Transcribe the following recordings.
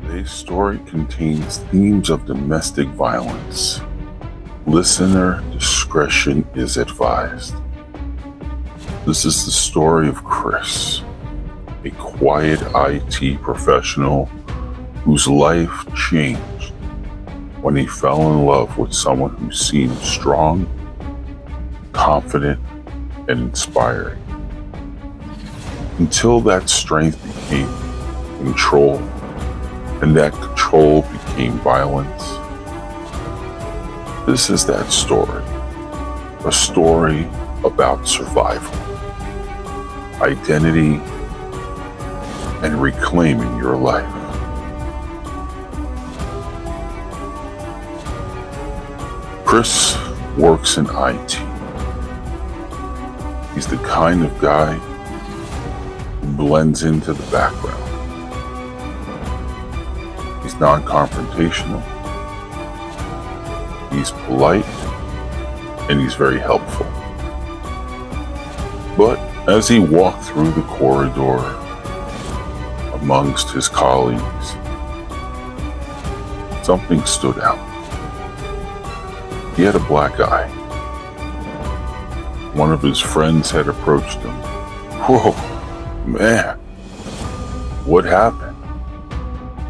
Today's story contains themes of domestic violence. Listener discretion is advised. This is the story of Chris, a quiet IT professional whose life changed when he fell in love with someone who seemed strong, confident, and inspiring. Until that strength became control, and that control became violence. This is that story, a story about survival, identity, and reclaiming your life. Chris works in IT. He's the kind of guy who blends into the background. He's non-confrontational, he's polite, and he's very helpful. But as he walked through the corridor amongst his colleagues, something stood out. He had a black eye. One of his friends had approached him. "Whoa, man, what happened?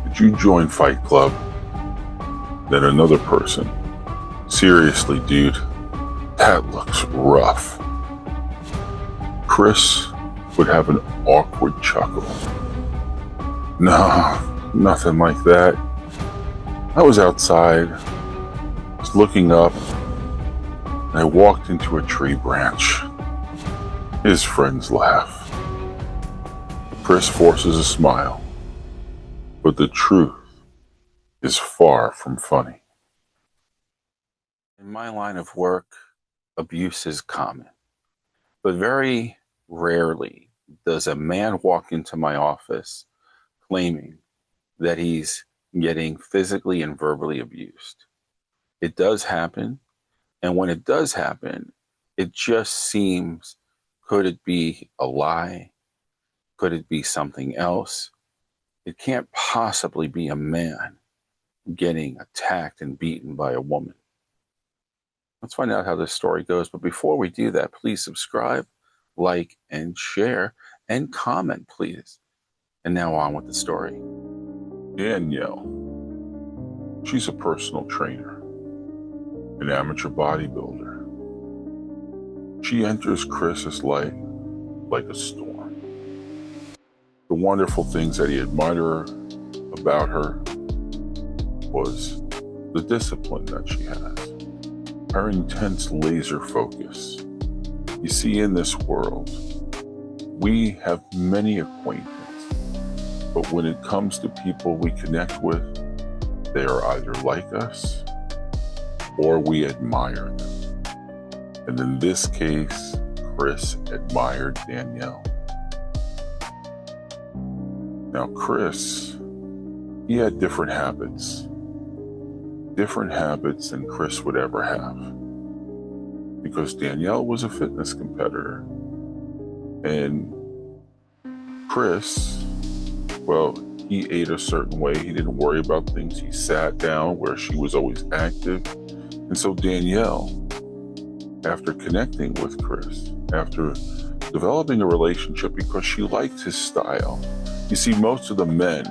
Did you join Fight Club?" Then another person, "Seriously, dude, that looks rough." Chris would have an awkward chuckle. "No, nothing like that. I was outside, was looking up, and I walked into a tree branch." His friends laugh. Chris forces a smile, but the truth is far from funny. In my line of work, abuse is common, but very rarely does a man walk into my office claiming that he's getting physically and verbally abused. It does happen, and when it does happen, it just seems, could it be a lie? Could it be something else? It can't possibly be a man getting attacked and beaten by a woman. Let's find out how this story goes. But before we do that, please subscribe, like, and share, and comment, please. And now on with the story. Danielle. She's a personal trainer, an amateur bodybuilder. She enters Chris's life like a storm. The wonderful things that he admired about her was the discipline that she has, her intense laser focus. You see, in this world, we have many acquaintances, but when it comes to people we connect with, they are either like us or we admire them. And in this case, Chris admired Danielle. Now, Chris, he had different habits than Chris would ever have. Because Danielle was a fitness competitor. And Chris, well, he ate a certain way. He didn't worry about things. He sat down where she was always active. And so Danielle, after connecting with Chris, after developing a relationship because she liked his style. You see, most of the men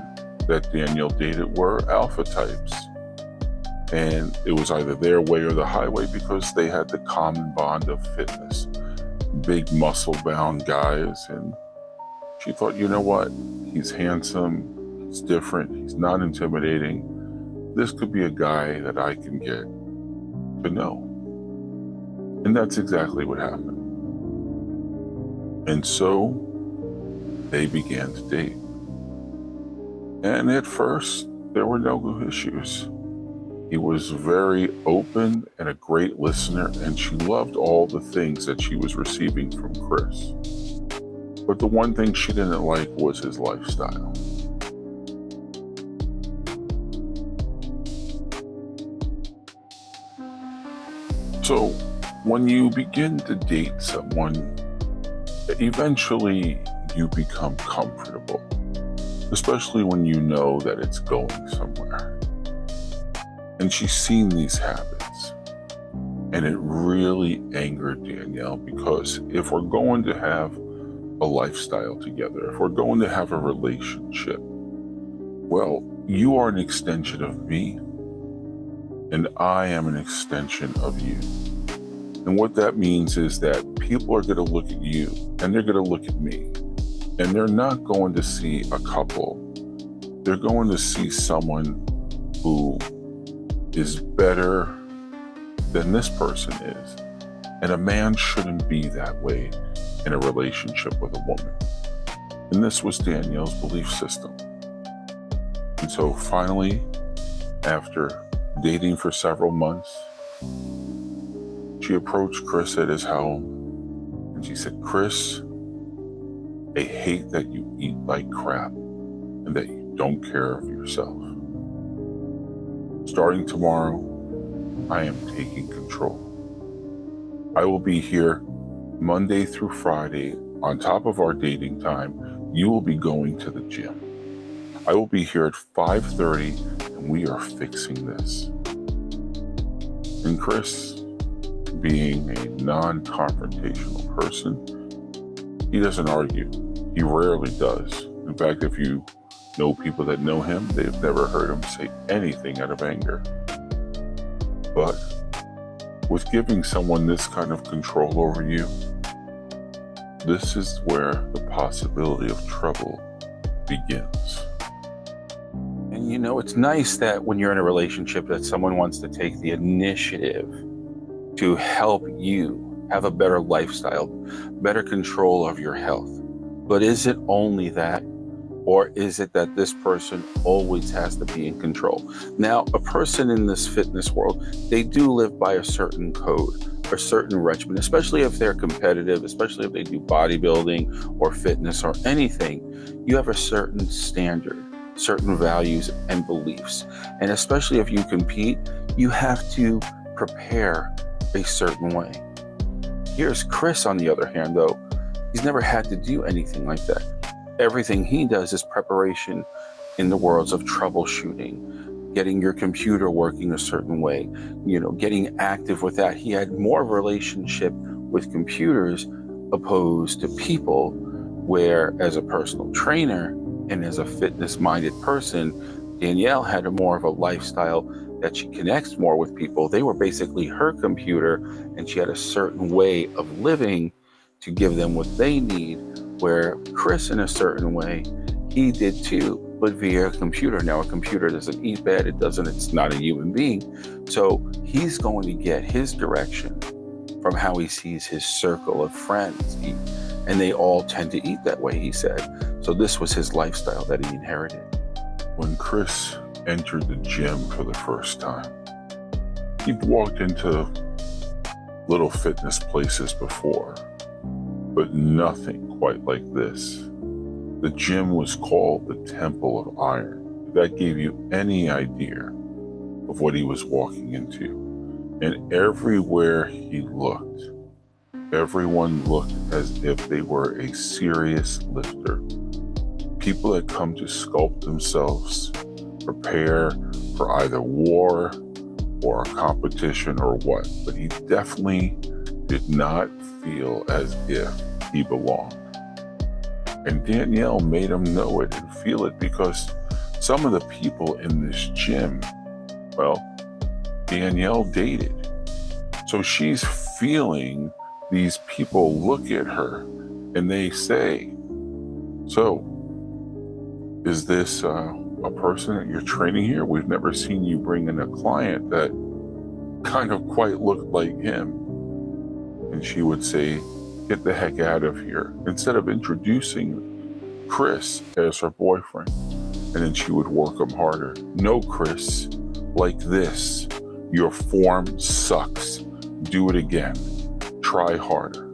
that Danielle dated were alpha types. And it was either their way or the highway because they had the common bond of fitness. Big muscle-bound guys. And she thought, you know what? He's handsome. He's different. He's not intimidating. This could be a guy that I can get to know. And that's exactly what happened. And so they began to date. And at first, there were no issues. He was very open and a great listener, and she loved all the things that she was receiving from Chris. But the one thing she didn't like was his lifestyle. So when you begin to date someone, eventually you become comfortable. especially when you know that it's going somewhere. And she's seen these habits. And it really angered Danielle, because if we're going to have a lifestyle together, if we're going to have a relationship, well, you are an extension of me, and I am an extension of you. And what that means is that people are going to look at you, and they're going to look at me, and they're not going to see a couple. They're going to see someone who is better than this person is. And a man shouldn't be that way in a relationship with a woman. And this was Danielle's belief system. And so finally, after dating for several months, she approached Chris at his home, and she said, "Chris, I hate that you eat like crap and that you don't care of yourself. Starting tomorrow, I am taking control. I will be here Monday through Friday. On top of our dating time, you will be going to the gym. I will be here at 5:30, and we are fixing this." And Chris, being a non-confrontational person, he doesn't argue. He rarely does. In fact, if you know people that know him, they've never heard him say anything out of anger. But with giving someone this kind of control over you, this is where the possibility of trouble begins. And you know, it's nice that when you're in a relationship that someone wants to take the initiative to help you have a better lifestyle, better control of your health. But is it only that? Or is it that this person always has to be in control? Now, a person in this fitness world, they do live by a certain code, a certain regimen, especially if they're competitive, especially if they do bodybuilding or fitness or anything. You have a certain standard, certain values and beliefs. And especially if you compete, you have to prepare a certain way. Here's Chris, on the other hand, though. He's never had to do anything like that. Everything he does is preparation in the worlds of troubleshooting, getting your computer working a certain way, getting active with that. He had more of a relationship with computers opposed to people, where as a personal trainer and as a fitness-minded person, Danielle had more of a lifestyle that she connects more with people. They were basically her computer, and she had a certain way of living to give them what they need, where Chris, in a certain way, he did too, but via a computer. Now, a computer doesn't eat bad, it's not a human being. So he's going to get his direction from how he sees his circle of friends eat. And they all tend to eat that way, he said. So this was his lifestyle that he inherited. When Chris entered the gym for the first time, he'd walked into little fitness places before, but nothing quite like this. The gym was called the Temple of Iron. If that gave you any idea of what he was walking into. And everywhere he looked, everyone looked as if they were a serious lifter. People had come to sculpt themselves, prepare for either war or a competition or what. But he definitely did not feel as if he belonged. And Danielle made him know it and feel it, because some of the people in this gym, well, Danielle dated. So she's feeling these people look at her and they say, "So, is this a person that you're training here? We've never seen you bring in a client that kind of quite looked like him." And she would say, "Get the heck out of here," instead of introducing Chris as her boyfriend. And then she would work him harder. "No, Chris, like this. Your form sucks. Do it again. Try harder."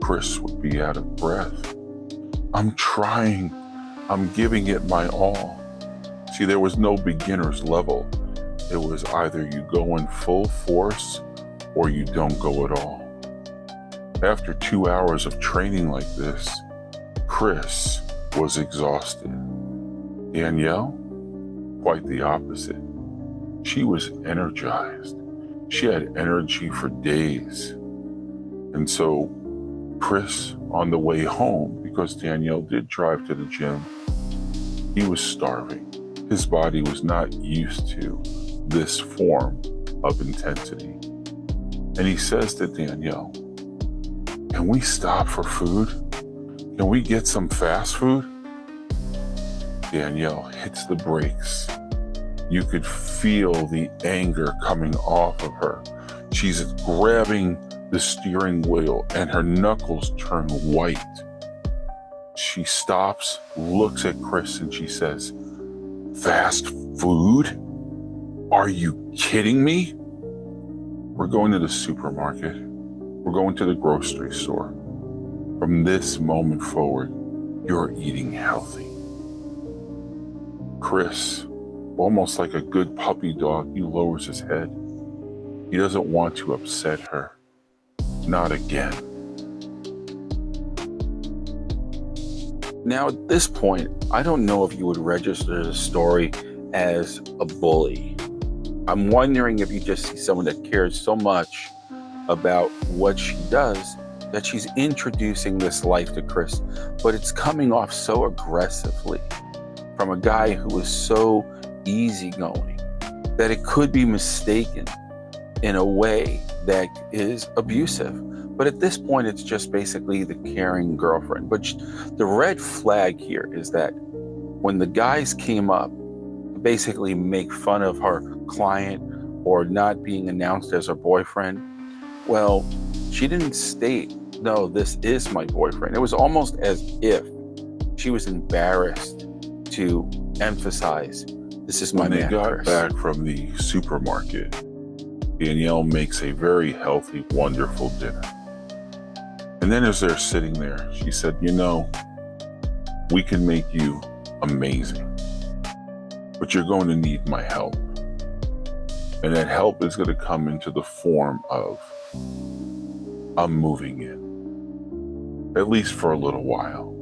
Chris would be out of breath. "I'm trying. I'm giving it my all." See, there was no beginner's level. It was either you go in full force or you don't go at all. After 2 hours of training like this, Chris was exhausted. Danielle, quite the opposite. She was energized. She had energy for days. And so Chris, on the way home, because Danielle did drive to the gym, he was starving. His body was not used to this form of intensity. And he says to Danielle, "Can we stop for food? Can we get some fast food?" Danielle hits the brakes. You could feel the anger coming off of her. She's grabbing the steering wheel and her knuckles turn white. She stops, looks at Chris, and she says, "Fast food? Are you kidding me? We're going to the supermarket. We're going to the grocery store. From this moment forward, you're eating healthy." Chris, almost like a good puppy dog, he lowers his head. He doesn't want to upset her. Not again. Now, at this point, I don't know if you would register the story as a bully. I'm wondering if you just see someone that cares so much about what she does that she's introducing this life to Chris, but it's coming off so aggressively from a guy who is so easygoing that it could be mistaken in a way that is abusive. But at this point, it's just basically the caring girlfriend. But the red flag here is that when the guys came up to basically make fun of her client or not being announced as her boyfriend, well, she didn't state, "No, this is my boyfriend." It was almost as if she was embarrassed to emphasize, "This is my man." When they got back from the supermarket, Danielle makes a very healthy, wonderful dinner. And then as they're sitting there, she said, "You know, we can make you amazing, but you're going to need my help. And that help is going to come into the form of, I'm moving in, at least for a little while.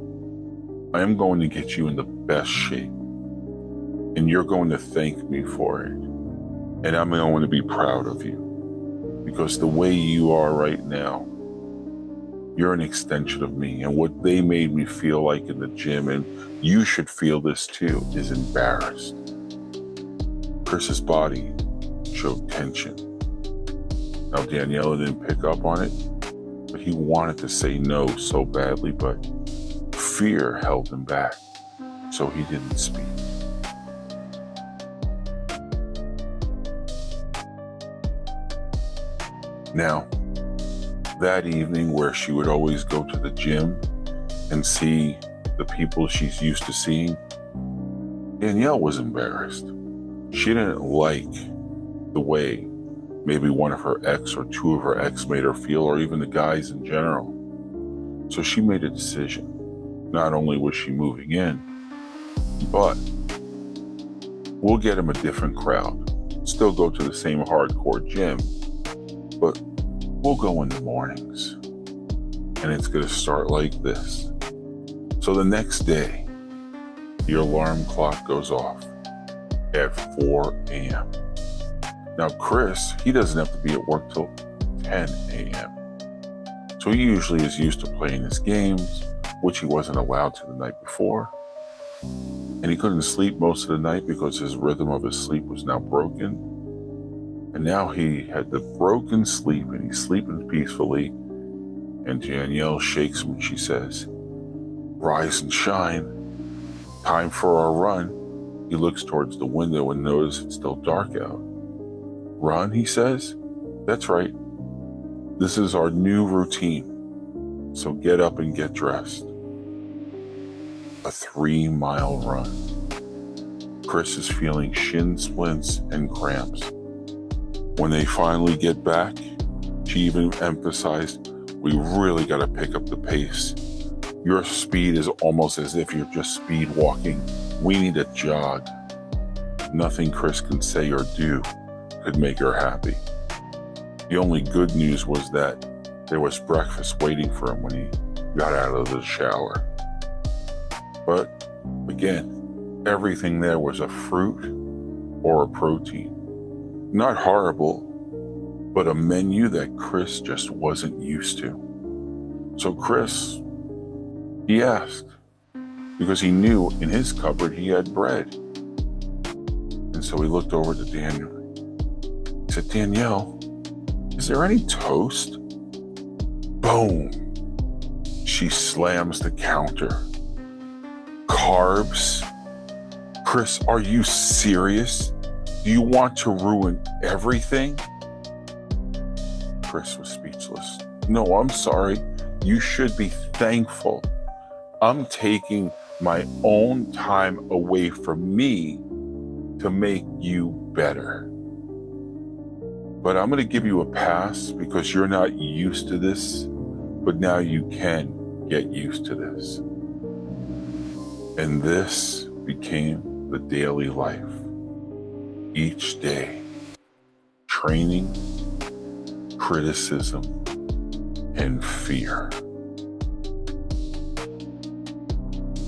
I am going to get you in the best shape, and you're going to thank me for it. And I'm going to be proud of you, because the way you are right now, you're an extension of me. And what they made me feel like in the gym, and you should feel this too, is embarrassed." Chris's body showed tension. Now, Daniela didn't pick up on it, but he wanted to say no so badly, but fear held him back, so he didn't speak. Now, that evening where she would always go to the gym and see the people she's used to seeing, Danielle was embarrassed. She didn't like the way maybe one of her ex or two of her ex made her feel, or even the guys in general. So she made a decision. Not only was she moving in, but we'll get him a different crowd. Still go to the same hardcore gym, but we'll go in the mornings. And it's going to start like this. So the next day, the alarm clock goes off at 4 a.m. Now, Chris, he doesn't have to be at work till 10 a.m. So he usually is used to playing his games, which he wasn't allowed to the night before. And he couldn't sleep most of the night because his rhythm of his sleep was now broken. And now he had the broken sleep, and he's sleeping peacefully. And Danielle shakes him and she says, "Rise and shine. Time for our run." He looks towards the window and notices it's still dark out. "Run," he says. "That's right. This is our new routine. So get up and get dressed." A 3-mile run. Chris is feeling shin splints and cramps. When they finally get back, she even emphasized, "We really got to pick up the pace. Your speed is almost as if you're just speed walking. We need a jog." Nothing Chris can say or do could make her happy. The only good news was that there was breakfast waiting for him when he got out of the shower. But again, everything there was a fruit or a protein. Not horrible, but a menu that Chris just wasn't used to. So Chris, he asked, because he knew in his cupboard he had bread. And so he looked over to Daniel. He said, Danielle, is there any toast? Boom. She slams the counter. Carbs? Chris, are you serious? Do you want to ruin everything? Chris was speechless. No, I'm sorry. You should be thankful. I'm taking my own time away from me to make you better. But I'm going to give you a pass because you're not used to this, but now you can get used to this. And this became the daily life. Each day, training, criticism, and fear.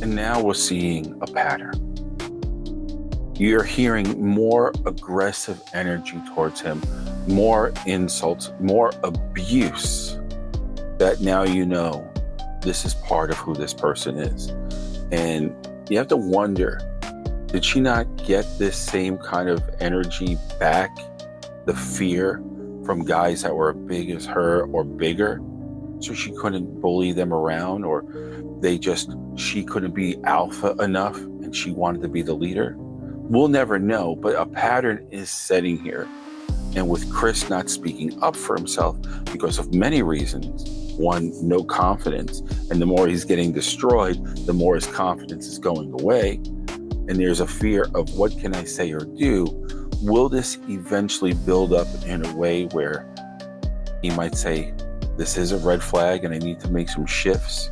And now we're seeing a pattern. You're hearing more aggressive energy towards him, more insults, more abuse, that now you know this is part of who this person is. And you have to wonder, did she not get this same kind of energy back, the fear, from guys that were as big as her or bigger? So she couldn't bully them around, or she couldn't be alpha enough and she wanted to be the leader? We'll never know, but a pattern is setting here. And with Chris not speaking up for himself because of many reasons, one, no confidence, and the more he's getting destroyed, the more his confidence is going away. And there's a fear of what can I say or do? Will this eventually build up in a way where he might say, this is a red flag and I need to make some shifts?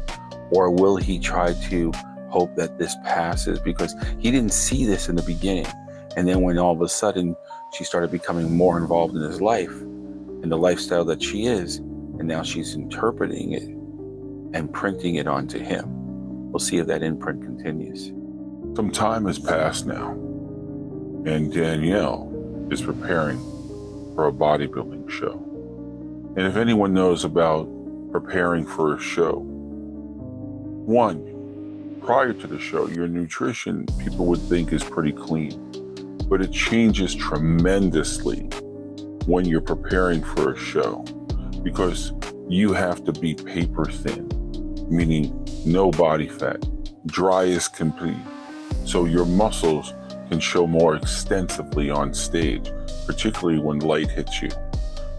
Or will he try to hope that this passes because he didn't see this in the beginning? And then when all of a sudden she started becoming more involved in his life and the lifestyle that she is, and now she's interpreting it and printing it onto him. We'll see if that imprint continues. Some time has passed now, and Danielle is preparing for a bodybuilding show. And if anyone knows about preparing for a show, one, prior to the show, your nutrition, people would think, is pretty clean. But it changes tremendously when you're preparing for a show, because you have to be paper thin, meaning no body fat, dry as can be, so your muscles can show more extensively on stage, particularly when light hits you.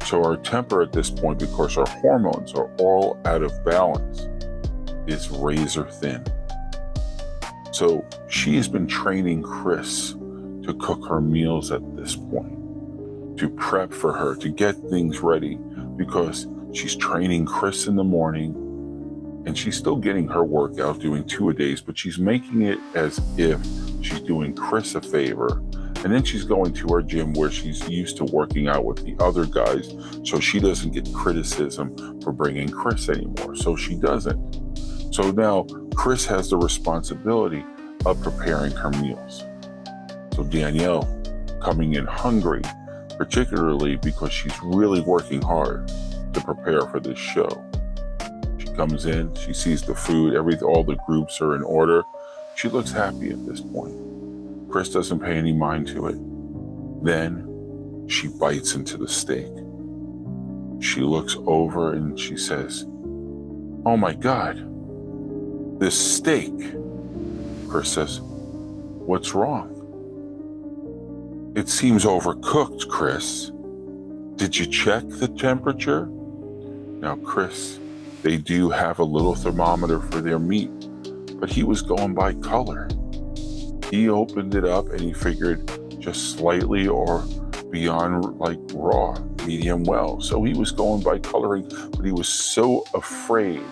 So our temper at this point, because our hormones are all out of balance, is razor thin. So she has been training Chris to cook her meals at this point, to prep for her, to get things ready, because she's training Chris in the morning and she's still getting her workout, doing 2 a days, but she's making it as if she's doing Chris a favor. And then she's going to her gym where she's used to working out with the other guys, so she doesn't get criticism for bringing Chris anymore. So she doesn't. So now Chris has the responsibility of preparing her meals. So Danielle, coming in hungry, particularly because she's really working hard to prepare for this show. She comes in, she sees the food, all the groups are in order. She looks happy at this point. Chris doesn't pay any mind to it. Then she bites into the steak. She looks over and she says, "Oh my God, this steak." Chris says, "What's wrong?" "It seems overcooked, Chris. Did you check the temperature?" Now, Chris, they do have a little thermometer for their meat, but he was going by color. He opened it up and he figured just slightly or beyond like raw, medium well. So he was going by coloring, but he was so afraid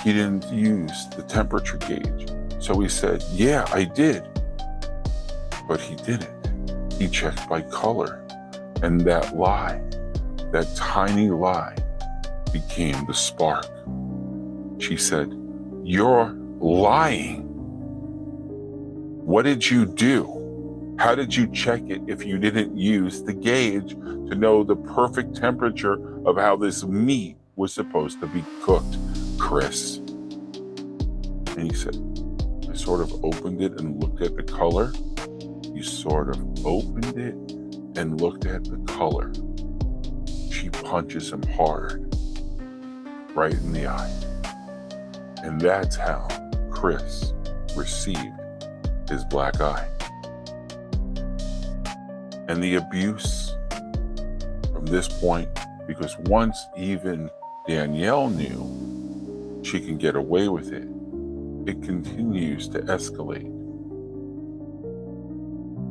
he didn't use the temperature gauge. So he said, "Yeah, I did." But he didn't. He checked by color. And that lie, that tiny lie, became the spark. She said, "You're lying." What did you do? How did you check it if you didn't use the gauge to know the perfect temperature of how this meat was supposed to be cooked, Chris? And he said, I sort of opened it and looked at the color. You sort of opened it and looked at the color. She punches him hard, right in the eye. And that's how Chris received his black eye. And the abuse from this point, because once even Danielle knew she can get away with it, it continues to escalate.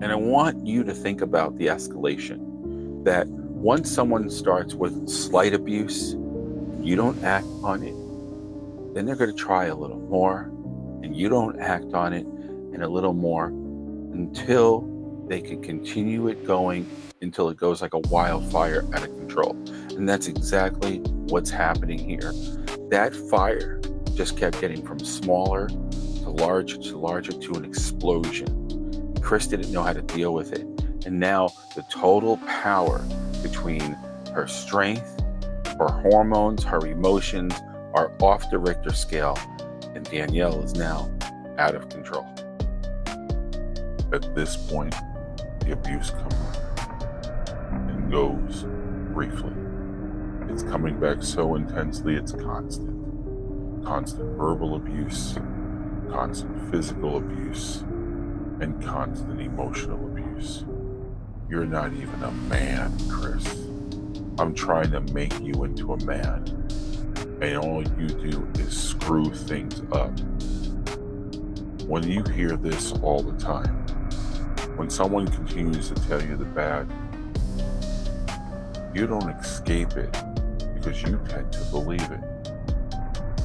And I want you to think about the escalation, that once someone starts with slight abuse, you don't act on it, then they're going to try a little more, and you don't act on it, and a little more, until they can continue it going until it goes like a wildfire out of control. And that's exactly what's happening here. That fire just kept getting from smaller to larger to an explosion. Chris didn't know how to deal with it. And now the total power between her strength, her hormones, her emotions are off the Richter scale, and Danielle is now out of control. At this point, the abuse comes and goes briefly. It's coming back so intensely, it's constant. Constant verbal abuse, constant physical abuse, and constant emotional abuse. You're not even a man, Chris. I'm trying to make you into a man, and all you do is screw things up. When you hear this all the time, when someone continues to tell you the bad, you don't escape it because you tend to believe it.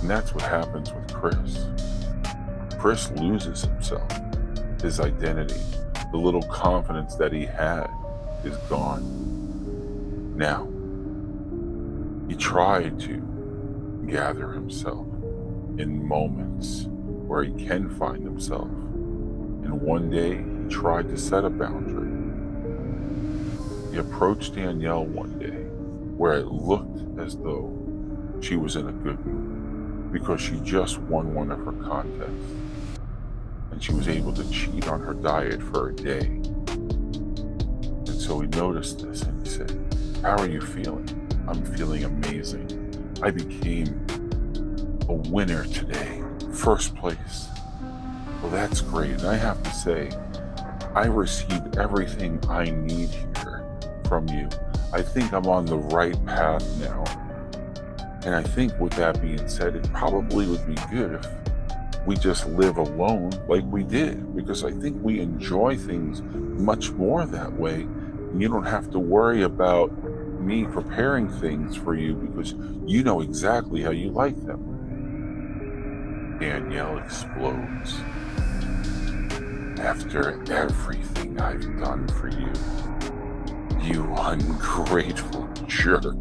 And that's what happens with Chris. Chris loses himself. His identity, the little confidence that he had, is gone. Now, he tried to gather himself in moments where he can find himself. And one day, he tried to set a boundary. He approached Danielle one day where it looked as though she was in a good mood because she just won one of her contests. And she was able to cheat on her diet for a day. And so he noticed this and he said, how are you feeling? I'm feeling amazing. I became a winner today, first place. Well, that's great. And I have to say, I received everything I need here from you. I think I'm on the right path now. And I think with that being said, it probably would be good if we just live alone like we did, because I think we enjoy things much more that way. And you don't have to worry about me preparing things for you because you know exactly how you like them. Danielle explodes. After everything I've done for you, you ungrateful jerk.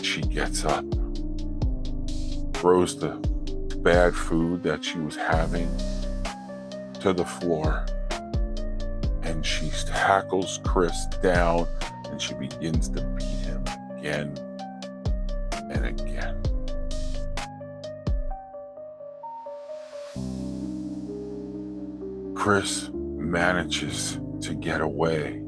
She gets up, throws the bad food that she was having to the floor, and she tackles Chris down and she begins to beat him again and again. Chris manages to get away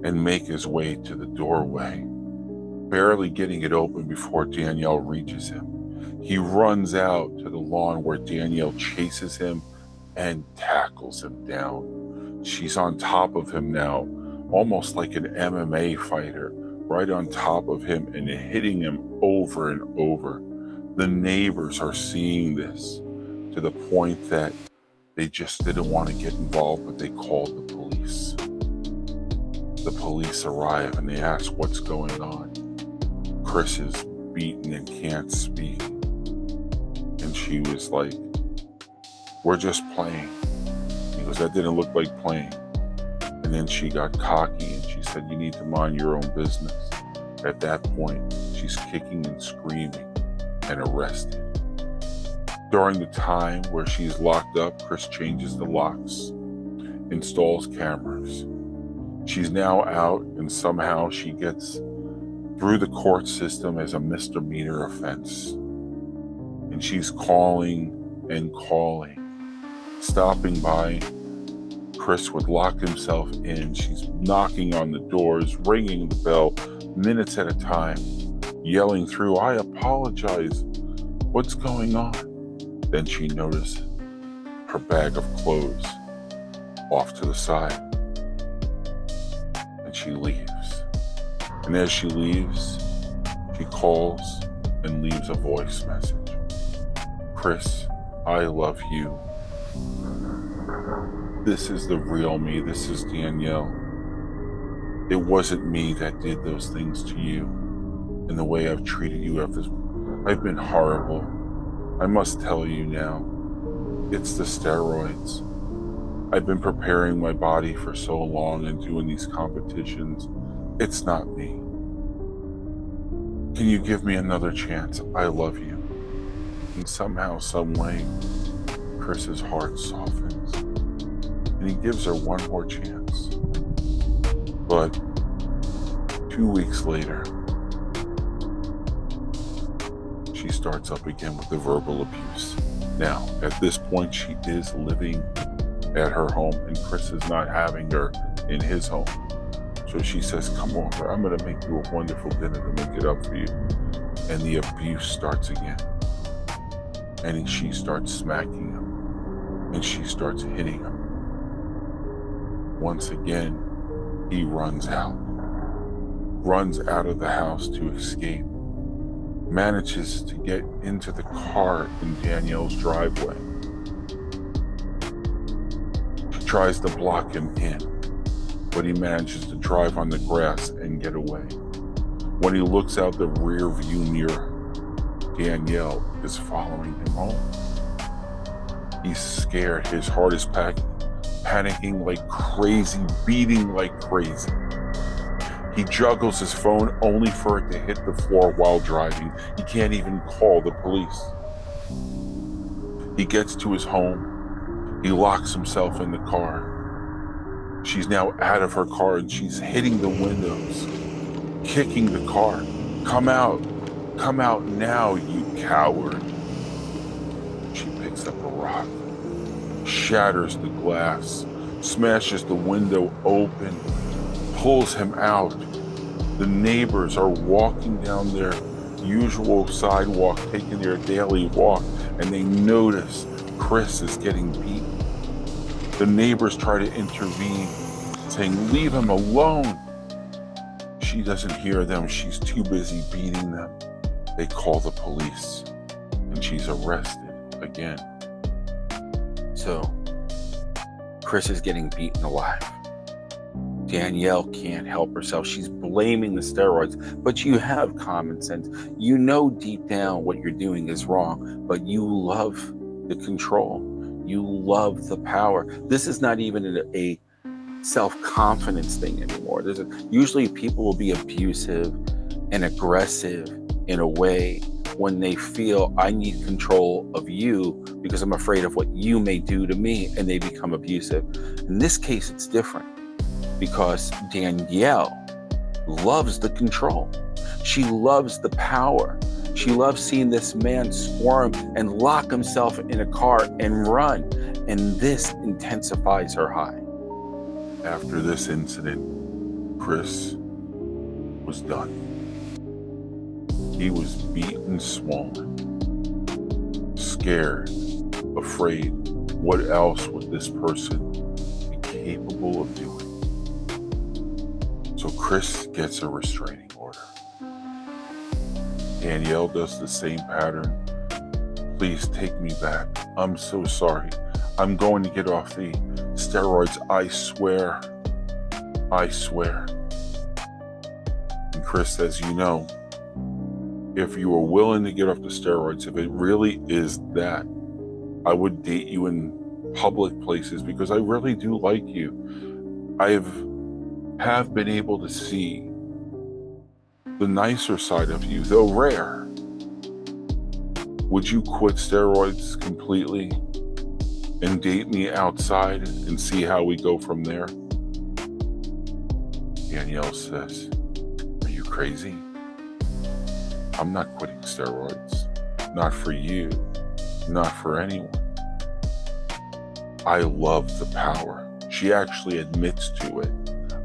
and make his way to the doorway, barely getting it open before Danielle reaches him. He runs out to the lawn where Danielle chases him and tackles him down. She's on top of him now, almost like an MMA fighter, right on top of him and hitting him over and over. The neighbors are seeing this to the point that they just didn't want to get involved, but they called the police. The police arrive and they ask what's going on. Chris is beaten and can't speak. And she was like, we're just playing. He goes, that didn't look like playing. And then she got cocky and she said, you need to mind your own business. At that point, she's kicking and screaming and arrested. During the time where she's locked up, Chris changes the locks, installs cameras. She's now out, and somehow she gets through the court system as a misdemeanor offense. And she's calling and calling, stopping by. Chris would lock himself in. She's knocking on the doors, ringing the bell, minutes at a time, yelling through, "I apologize. What's going on?" Then she notices her bag of clothes off to the side. And she leaves. And as she leaves, she calls and leaves a voice message. "Chris, I love you. This is the real me. This is Danielle. It wasn't me that did those things to you. And the way I've treated you, I've been horrible. I must tell you now, it's the steroids. I've been preparing my body for so long and doing these competitions. It's not me. Can you give me another chance? I love you." And somehow, some way, Chris's heart softens. And he gives her one more chance. But 2 weeks later, she starts up again with the verbal abuse. Now, at this point, she is living at her home, and Chris is not having her in his home. So she says, "Come over, I'm going to make you a wonderful dinner to make it up for you." And the abuse starts again. And she starts smacking him, and she starts hitting him. Once again, he runs out of the house to escape, manages to get into the car in Danielle's driveway. She tries to block him in, but he manages to drive on the grass and get away. When he looks out the rear view mirror, Danielle is following him home. He's scared. His heart is panicking like crazy, beating like crazy. He juggles his phone only for it to hit the floor while driving. He can't even call the police. He gets to his home. He locks himself in the car. She's now out of her car, and she's hitting the windows, kicking the car. Come out now, you coward." She picks up a rock, shatters the glass, smashes the window open, pulls him out. The neighbors are walking down their usual sidewalk, taking their daily walk, and they notice Chris is getting beaten. The neighbors try to intervene, saying, "Leave him alone." She doesn't hear them. She's too busy beating them. They call the police, and she's arrested again. So, Chris is getting beaten alive. Danielle can't help herself. She's blaming the steroids, but you have common sense. You know deep down what you're doing is wrong, but you love the control. You love the power. This is not even a self-confidence thing anymore. Usually people will be abusive and aggressive in a way when they feel, "I need control of you because I'm afraid of what you may do to me," and they become abusive. In this case, it's different because Danielle loves the control. She loves the power. She loves seeing this man squirm and lock himself in a car and run, and this intensifies her high. After this incident, Chris was done. He was beaten, swollen, scared, afraid. What else would this person be capable of doing? So Chris gets a restraining order. Danielle does the same pattern. "Please take me back. I'm so sorry. I'm going to get off the steroids. I swear. I swear." And Chris says, if you are willing to get off the steroids, if it really is that, I would date you in public places because I really do like you. I have been able to see the nicer side of you, though rare. Would you quit steroids completely and date me outside and see how we go from there? Danielle says, are you crazy? I'm not quitting steroids. Not for you. Not for anyone. I love the power. She actually admits to it.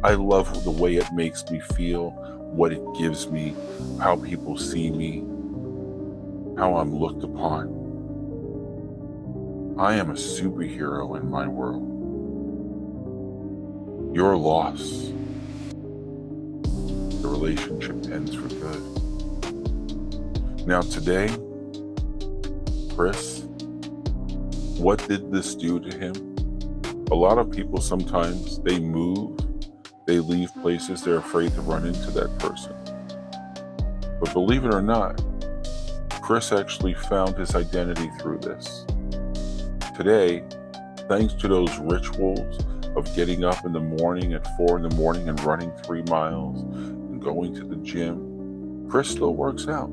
I love the way it makes me feel, what it gives me, how people see me, how I'm looked upon. I am a superhero in my world. Your loss. The relationship ends for good. Now today, Chris, what did this do to him? A lot of people sometimes, they move, they leave places, they're afraid to run into that person. But believe it or not, Chris actually found his identity through this. Today, thanks to those rituals of getting up in the morning at 4 in the morning and running 3 miles and going to the gym, Chris still works out.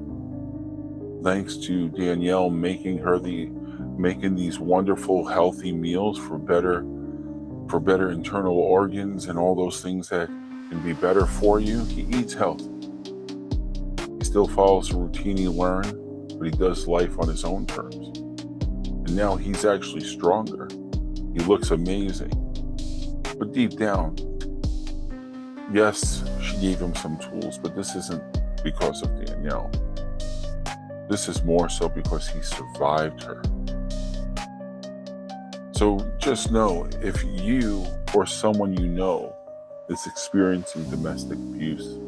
Thanks to Danielle making these wonderful healthy meals for better internal organs and all those things that can be better for you. He eats healthy. He still follows the routine he learned, but he does life on his own terms. And now he's actually stronger. He looks amazing. But deep down, yes, she gave him some tools, but this isn't because of Danielle. This is more so because he survived her. So just know, if you or someone you know is experiencing domestic abuse,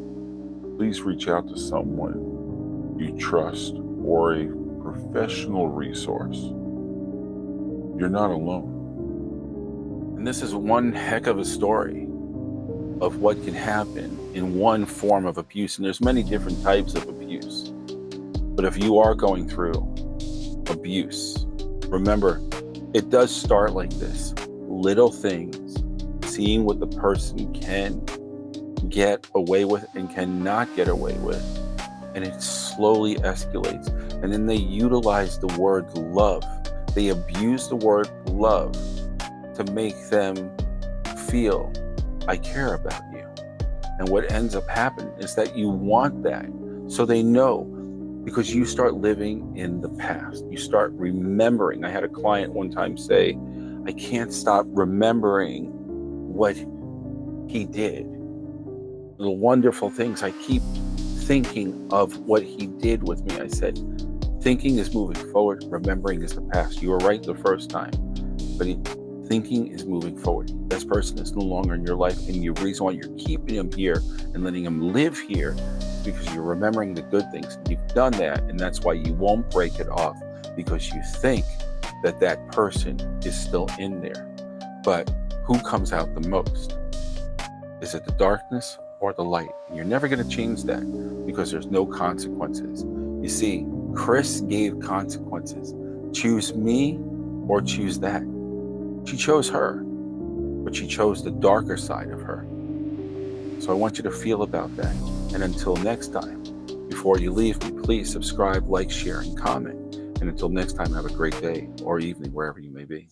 please reach out to someone you trust or a professional resource. You're not alone. And this is one heck of a story of what can happen in one form of abuse. And there's many different types of abuse. But if you are going through abuse, remember, it does start like this. Little things, seeing what the person can get away with and cannot get away with. And it slowly escalates. And then they utilize the word love. They abuse the word love to make them feel, I care about you. And what ends up happening is that you want that. So they know, because you start living in the past. You start remembering. I had a client one time say, I can't stop remembering what he did. The wonderful things. I keep thinking of what he did with me. I said, thinking is moving forward. Remembering is the past. You were right the first time. But thinking is moving forward. This person is no longer in your life. And the reason why you're keeping him here and letting him live here is because you're remembering the good things. You've done that. And that's why you won't break it off, because you think that that person is still in there. But who comes out the most? Is it the darkness or the light? And you're never going to change that, because there's no consequences. You see, Chris gave consequences. Choose me or choose that. She chose her, but she chose the darker side of her. So I want you to feel about that. And until next time, before you leave me, please subscribe, like, share, and comment. And until next time, have a great day or evening, wherever you may be.